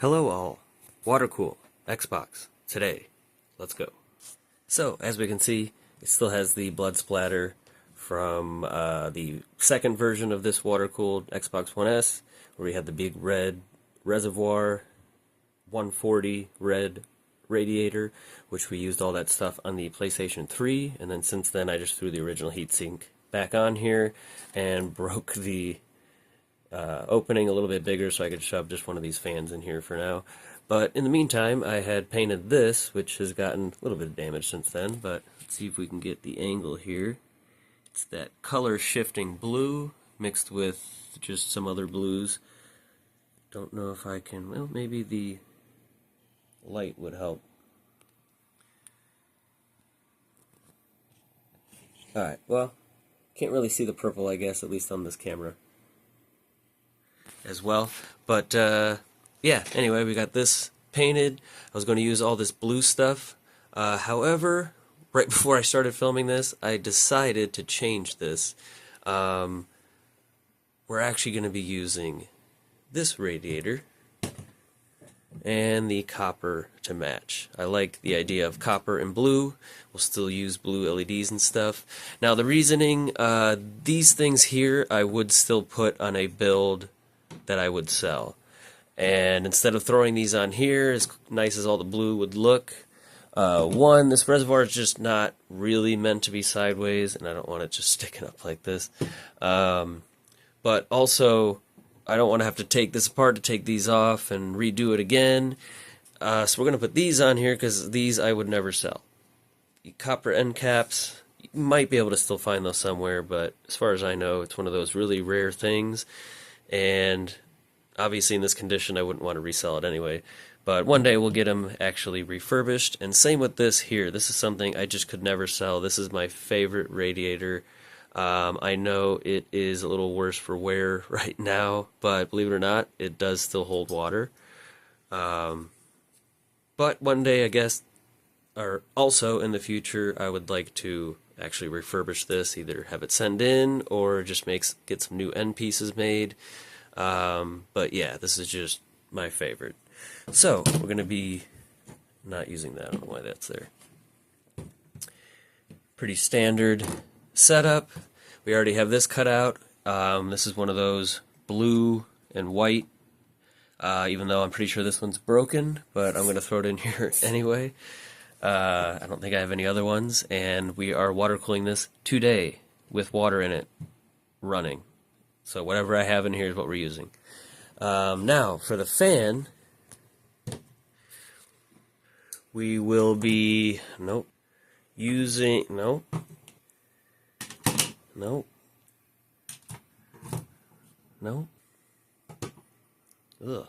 Hello all, water-cooled Xbox, today, let's go. So, as we can see, it still has the blood splatter from the second version of this water-cooled Xbox One S, where we had the big red reservoir, 140 red radiator, which we used all that stuff on the PlayStation 3, and then since then I just threw the original heatsink back on here and broke the opening a little bit bigger so I could shove just one of these fans in here for now. But in the meantime, I had painted this, which has gotten a little bit of damage since then, but let's see if we can get the angle here. It's that color shifting blue mixed with just some other blues. Don't know if I can, well, maybe the light would help. Alright, well, can't really see the purple, I guess, at least on this camera as well. But, yeah, anyway, we got this painted. I was going to use all this blue stuff. However, right before I started filming this, I decided to change this. We're actually going to be using this radiator and the copper to match. I like the idea of copper and blue. We'll still use blue LEDs and stuff. Now the reasoning, these things here I would still put on a build that I would sell. And instead of throwing these on here, as nice as all the blue would look, one, this reservoir is just not really meant to be sideways, and I don't want it just sticking up like this. But also, I don't want to have to take this apart to take these off and redo it again. So we're going to put these on here because these I would never sell. The copper end caps, you might be able to still find those somewhere, but as far as I know, it's one of those really rare things. And obviously in this condition I wouldn't want to resell it anyway. But one day we'll get them actually refurbished. And same with this here. This is something I just could never sell. This is my favorite radiator. I know it is a little worse for wear right now, but believe it or not, it does still hold water. But one day, I guess, or also in the future, I would like to actually refurbish this, either have it sent in or just get some new end pieces made. But yeah, this is just my favorite. So we're going to be not using that. I don't know why that's there. Pretty standard setup. We already have this cut out. This is one of those blue and white, even though I'm pretty sure this one's broken, but I'm going to throw it in here anyway. I don't think I have any other ones, and we are water cooling this today with water in it running. So whatever I have in here is what we're using. Now, for the fan, we will be, using, Nope. Ugh.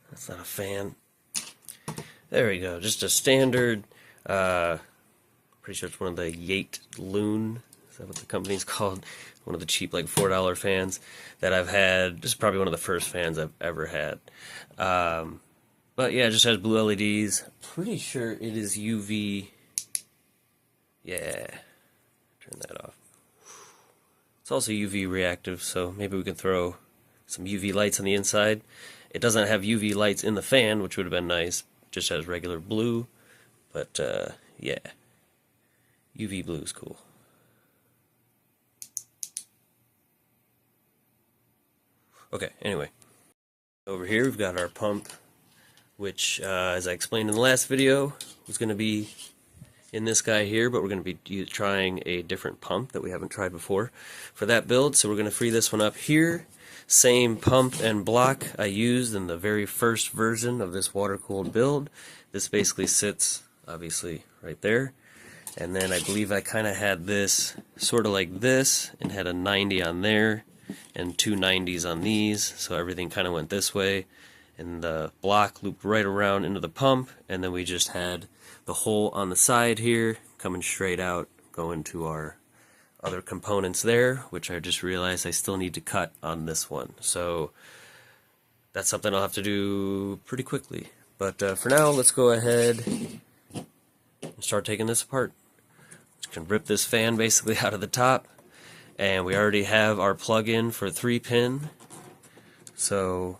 That's not a fan. There we go. Just a standard, pretty sure it's one of the Yate Loon. Is that what the company's called? One of the cheap, like, $4 fans that I've had. This is probably one of the first fans I've ever had. But yeah, it just has blue LEDs. Pretty sure it is UV. Yeah. Turn that off. It's also UV reactive, so maybe we can throw some UV lights on the inside. It doesn't have UV lights in the fan, which would have been nice. It just has regular blue. But, yeah. UV blue is cool. Okay, anyway. Over here we've got our pump, which, as I explained in the last video, was going to be in this guy here, but we're going to be trying a different pump that we haven't tried before for that build. So we're going to free this one up here. Same pump and block I used in the very first version of this water-cooled build. This basically sits, obviously, right there. And then I believe I kind of had this sort of like this, and had a 90 on there, and two 90s on these, so everything kind of went this way. And the block looped right around into the pump, and then we just had the hole on the side here coming straight out, going to our other components there, which I just realized I still need to cut on this one. So that's something I'll have to do pretty quickly. But for now, let's go ahead and start taking this apart. We can rip this fan basically out of the top, and we already have our plug-in for 3-pin. So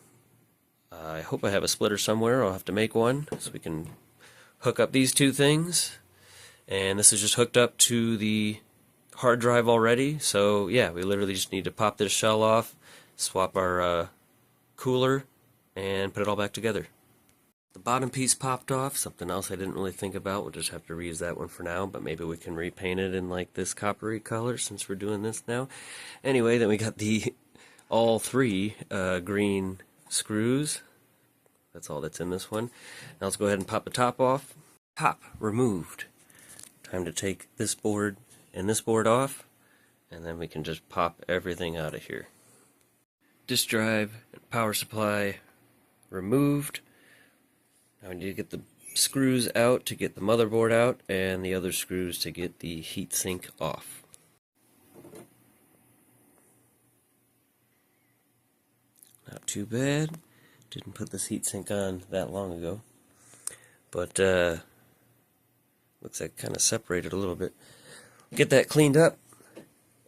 I hope I have a splitter somewhere. I'll have to make one so we can hook up these two things. And this is just hooked up to the hard drive already. So yeah, we literally just need to pop this shell off, swap our cooler, and put it all back together. The bottom piece popped off, something else I didn't really think about. We'll just have to reuse that one for now, but maybe we can repaint it in like this coppery color since we're doing this now. Anyway, then we got the all three green screws. That's all that's in this one. Now let's go ahead and pop the top off. Top removed. Time to take this board and this board off, and then we can just pop everything out of here. Disk drive and power supply removed. Now we need to get the screws out to get the motherboard out, and the other screws to get the heatsink off. Not too bad. Didn't put this heatsink on that long ago, but looks like kind of separated a little bit. Get that cleaned up,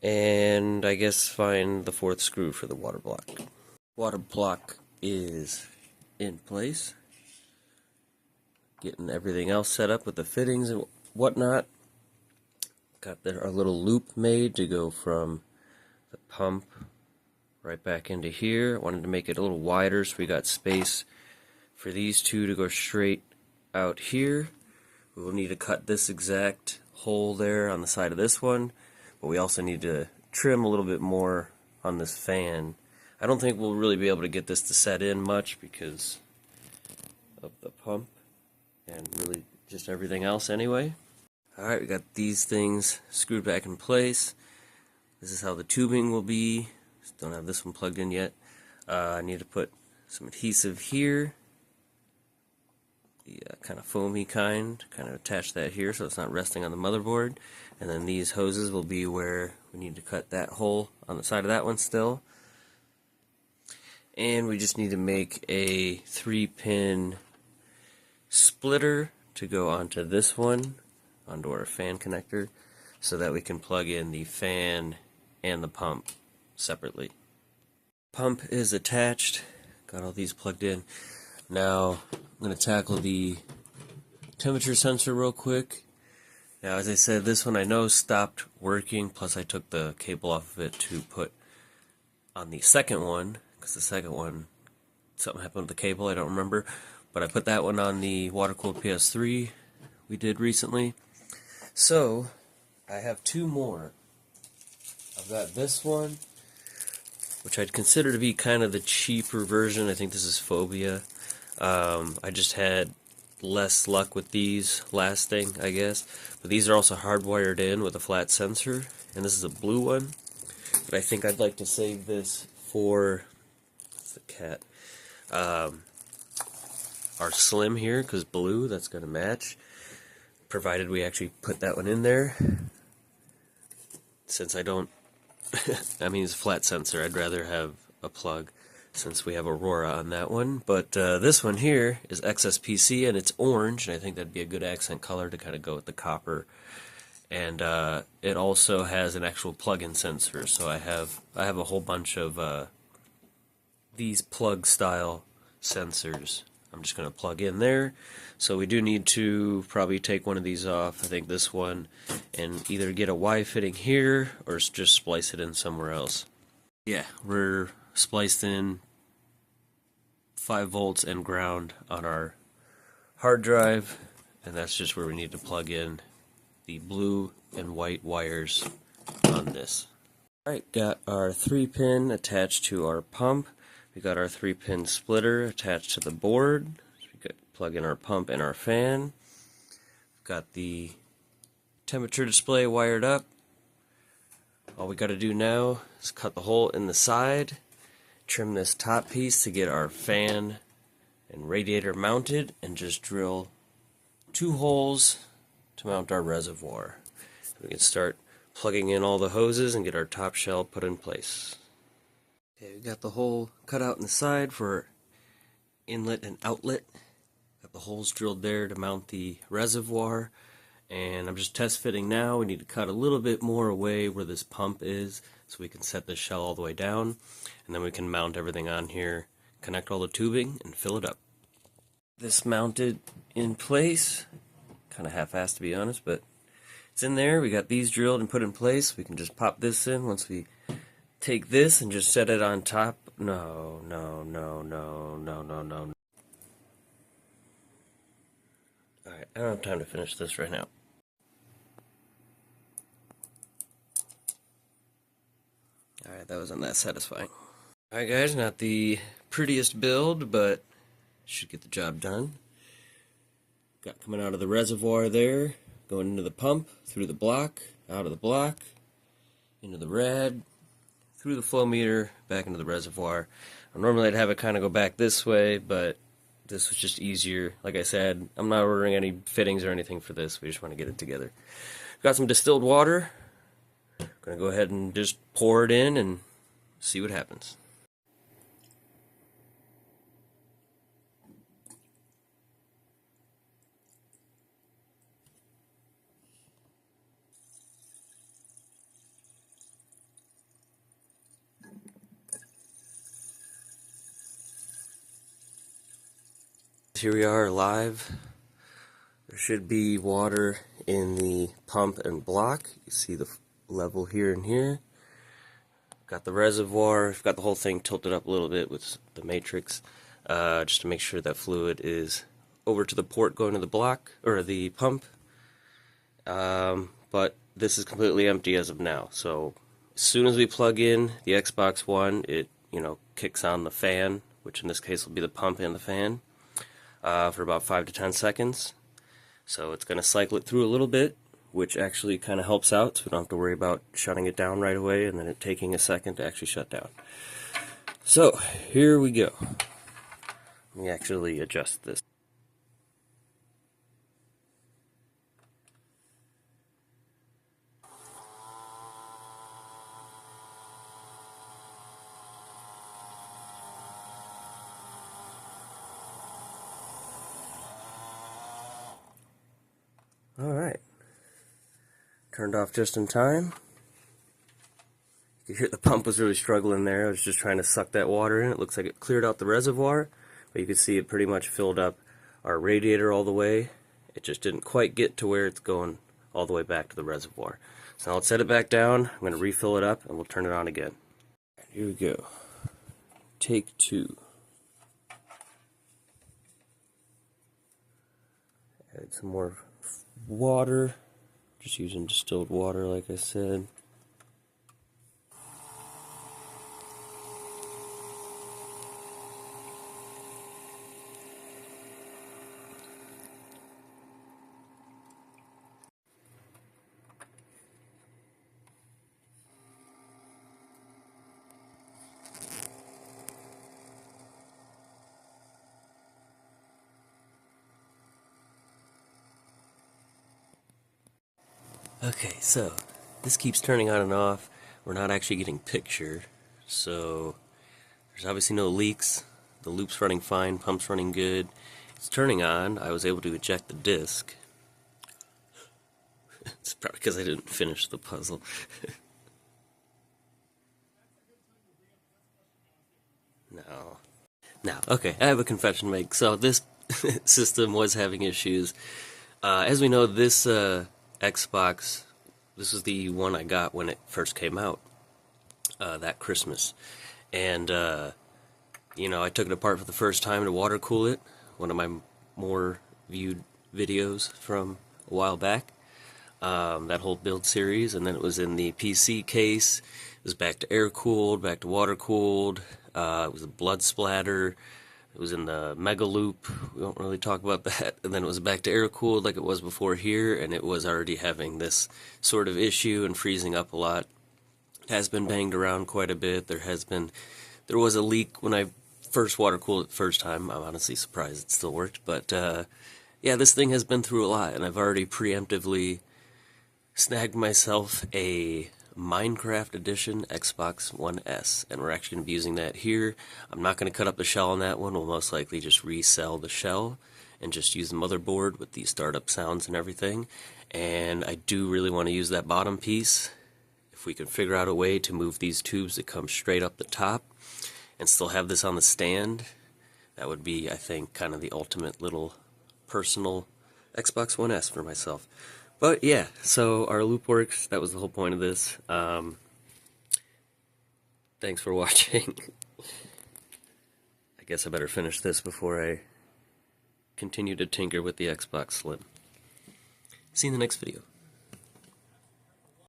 and I guess find the fourth screw for the water block. Water block is in place. Getting everything else set up with the fittings and whatnot. Got our little loop made to go from the pump right back into here. I wanted to make it a little wider so we got space for these two to go straight out here. We will need to cut this exact hole there on the side of this one, but we also need to trim a little bit more on this fan. I don't think we'll really be able to get this to set in much because of the pump and really just everything else anyway. Alright, we got these things screwed back in place. This is how the tubing will be. Just don't have this one plugged in yet. I need to put some adhesive here, the kind of foamy kind of attach that here so it's not resting on the motherboard. And then these hoses will be where we need to cut that hole on the side of that one still. And we just need to make a 3-pin splitter to go onto this one, onto our fan connector, so that we can plug in the fan and the pump separately. Pump is attached, got all these plugged in. Now I'm going to tackle the temperature sensor real quick. Now, as I said, this one I know stopped working, plus I took the cable off of it to put on the second one, because the second one, something happened with the cable, I don't remember, but I put that one on the water-cooled PS3 we did recently. So, I have two more. I've got this one, which I'd consider to be kind of the cheaper version. I think this is Phobia. I just had less luck with these lasting, I guess. But these are also hardwired in with a flat sensor, and this is a blue one. But I think I'd like to save this for, that's the cat, our slim here, because blue, that's going to match, provided we actually put that one in there. Since I don't, I mean, it's a flat sensor, I'd rather have a plug since we have Aurora on that one. But this one here is XSPC, and it's orange, and I think that'd be a good accent color to kind of go with the copper. And it also has an actual plug-in sensor, so I have a whole bunch of these plug-style sensors. I'm just going to plug in there. So we do need to probably take one of these off, I think this one, and either get a Y fitting here or just splice it in somewhere else. Yeah, we're spliced in 5 volts and ground on our hard drive, and that's just where we need to plug in the blue and white wires on this. Alright, got our 3-pin attached to our pump. We got our 3-pin splitter attached to the board. So we got plug in our pump and our fan. We've got the temperature display wired up. All we got to do now is cut the hole in the side, trim this top piece to get our fan and radiator mounted, and just drill 2 holes to mount our reservoir. We can start plugging in all the hoses and get our top shell put in place. Okay, we got the hole cut out in the side for inlet and outlet. Got the holes drilled there to mount the reservoir, and I'm just test fitting now. We need to cut a little bit more away where this pump is so we can set this shell all the way down, and then we can mount everything on here, connect all the tubing, and fill it up. This mounted in place, kind of half-assed to be honest, but it's in there. We got these drilled and put in place. We can just pop this in once we take this and just set it on top. No. Alright, I don't have time to finish this right now. Alright, that wasn't that satisfying. Alright guys, not the prettiest build, but should get the job done. Got coming out of the reservoir there, going into the pump, through the block, out of the block, into the rad, through the flow meter, back into the reservoir. Normally I'd have it kind of go back this way, but this was just easier. Like I said, I'm not ordering any fittings or anything for this. We just want to get it together. Got some distilled water. Gonna go ahead and just pour it in and see what happens. Here we are live. There should be water in the pump and block. You see the level here and here. Got the reservoir. I've got the whole thing tilted up a little bit with the matrix, just to make sure that fluid is over to the port going to the block or the pump. But this is completely empty as of now. So as soon as we plug in the Xbox One, it kicks on the fan, which in this case will be the pump and the fan. For about 5 to 10 seconds. So it's going to cycle it through a little bit, which actually kind of helps out, so we don't have to worry about shutting it down right away and then it taking a second to actually shut down. So here we go. Let me actually adjust this. Alright, turned off just in time. You can hear the pump was really struggling there. I was just trying to suck that water in. It looks like it cleared out the reservoir, but you can see it pretty much filled up our radiator all the way. It just didn't quite get to where it's going all the way back to the reservoir. So now let's set it back down. I'm going to refill it up and we'll turn it on again. Here we go. Take 2. Add some more water, just using distilled water like I said. Okay, so this keeps turning on and off. We're not actually getting picture, so there's obviously no leaks. The loop's running fine, pump's running good. It's turning on. I was able to eject the disc. It's probably because I didn't finish the puzzle. No. Okay, I have a confession to make. So this system was having issues. As we know, this Xbox, this is the one I got when it first came out, that Christmas. And, I took it apart for the first time to water cool it, one of my more viewed videos from a while back, that whole build series. And then it was in the PC case. It was back to air cooled, back to water cooled. It was a blood splatter. It was in the Mega Loop. We don't really talk about that. And then it was back to air cooled like it was before here, and it was already having this sort of issue and freezing up a lot. It has been banged around quite a bit. There was a leak when I first water cooled it the first time. I'm honestly surprised it still worked. But yeah, this thing has been through a lot, and I've already preemptively snagged myself a Minecraft Edition Xbox One S, and we're actually going to be using that here. I'm not going to cut up the shell on that one. We'll most likely just resell the shell and just use the motherboard with the startup sounds and everything. And I do really want to use that bottom piece. if we can figure out a way to move these tubes that come straight up the top and still have this on the stand, that would be, I think, kind of the ultimate little personal Xbox One S for myself. But yeah, so our loop works. That was the whole point of this. Thanks for watching. I guess I better finish this before I continue to tinker with the Xbox Slim. See you in the next video.